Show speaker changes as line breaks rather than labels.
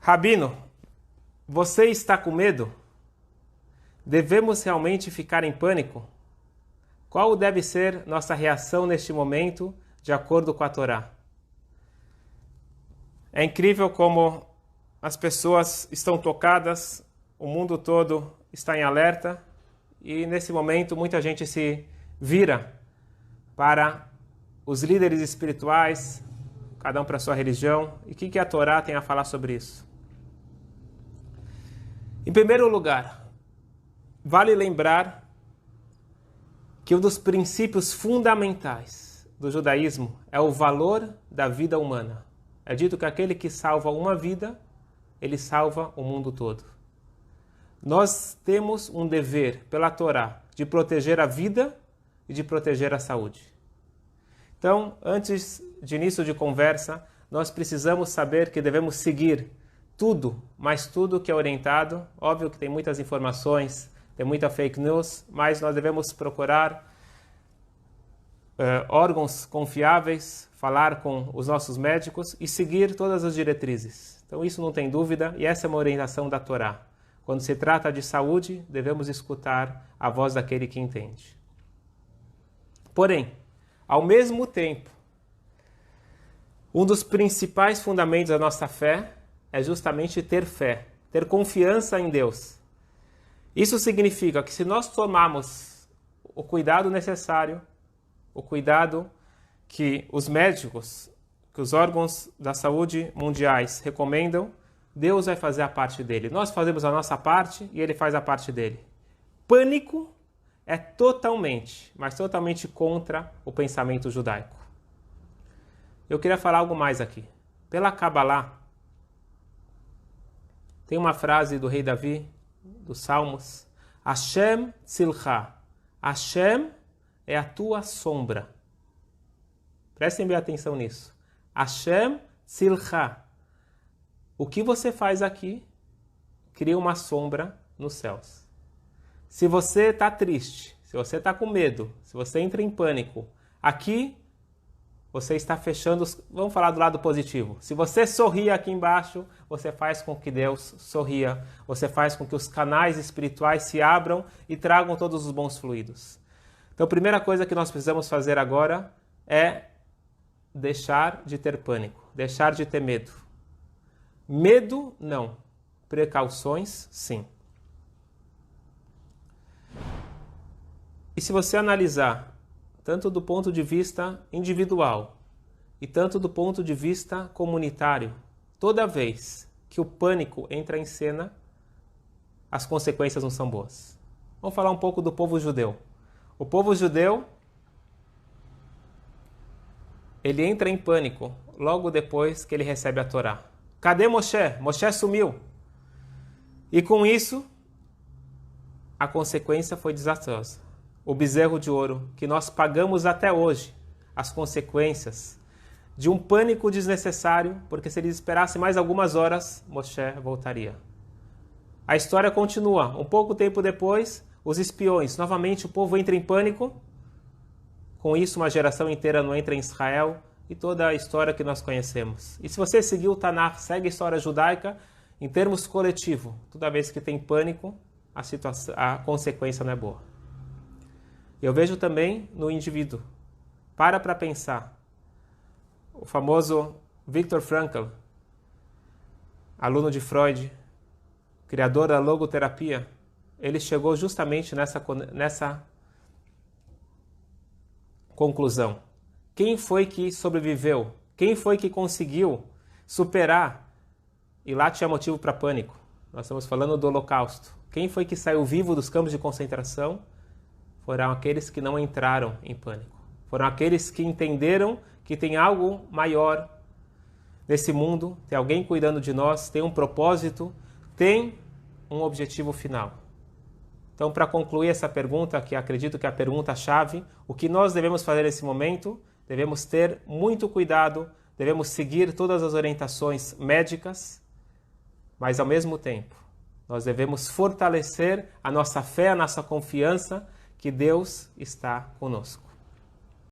Rabino, você está com medo? Devemos realmente ficar em pânico? Qual deve ser nossa reação neste momento, de acordo com a Torá? É incrível como as pessoas estão tocadas, o mundo todo está em alerta e nesse momento muita gente se vira para os líderes espirituais, cada um para a sua religião. E o que a Torá tem a falar sobre isso? Em primeiro lugar, vale lembrar que um dos princípios fundamentais do judaísmo é o valor da vida humana. É dito que aquele que salva uma vida, ele salva o mundo todo. Nós temos um dever pela Torá de proteger a vida e de proteger a saúde. Então, antes de início de conversa, nós precisamos saber que devemos seguir tudo, mas tudo que é orientado. Óbvio que tem muitas informações, tem muita fake news, mas nós devemos procurar órgãos confiáveis, falar com os nossos médicos e seguir todas as diretrizes. Então isso não tem dúvida e essa é uma orientação da Torá. Quando se trata de saúde, devemos escutar a voz daquele que entende. Porém, ao mesmo tempo, um dos principais fundamentos da nossa fé é justamente ter fé, ter confiança em Deus. Isso significa que se nós tomarmos o cuidado necessário, o cuidado que os médicos, que os órgãos da saúde mundiais recomendam, Deus vai fazer a parte dele. Nós fazemos a nossa parte e ele faz a parte dele. Pânico é totalmente, mas totalmente contra o pensamento judaico. Eu queria falar algo mais aqui. Pela Kabbalah, tem uma frase do rei Davi, dos Salmos, Hashem tzilcha. Hashem é a tua sombra. Prestem bem atenção nisso. Hashem tzilcha. O que você faz aqui cria uma sombra nos céus. Se você está triste, se você está com medo, se você entra em pânico, aqui você está fechando, vamos falar do lado positivo. Se você sorri aqui embaixo, você faz com que Deus sorria. Você faz com que os canais espirituais se abram e tragam todos os bons fluidos. Então, a primeira coisa que nós precisamos fazer agora é deixar de ter pânico, deixar de ter medo. Medo, não. Precauções, sim. E se você analisar tanto do ponto de vista individual e tanto do ponto de vista comunitário, toda vez que o pânico entra em cena, as consequências não são boas. Vamos falar um pouco do povo judeu. O povo judeu, ele entra em pânico logo depois que ele recebe a Torá. Cadê Moshe? Moshe sumiu. E com isso, a consequência foi desastrosa. O bezerro de ouro, que nós pagamos até hoje, as consequências de um pânico desnecessário, porque se eles esperassem mais algumas horas, Moshe voltaria. A história continua. Um pouco tempo depois, os espiões, novamente o povo entra em pânico. Com isso, uma geração inteira não entra em Israel e toda a história que nós conhecemos. E se você seguir o Tanakh, segue a história judaica, em termos coletivos, toda vez que tem pânico, a consequência não é boa. Eu vejo também no indivíduo. Para pensar. O famoso Viktor Frankl, aluno de Freud, criador da logoterapia, ele chegou justamente nessa conclusão. Quem foi que sobreviveu? Quem foi que conseguiu superar? E lá tinha motivo para pânico. Nós estamos falando do Holocausto. Quem foi que saiu vivo dos campos de concentração? Foram aqueles que não entraram em pânico. Foram aqueles que entenderam que tem algo maior nesse mundo, tem alguém cuidando de nós, tem um propósito, tem um objetivo final. Então, para concluir essa pergunta, que acredito que é a pergunta-chave, o que nós devemos fazer nesse momento? Devemos ter muito cuidado, devemos seguir todas as orientações médicas, mas ao mesmo tempo, nós devemos fortalecer a nossa fé, a nossa confiança, que Deus está conosco.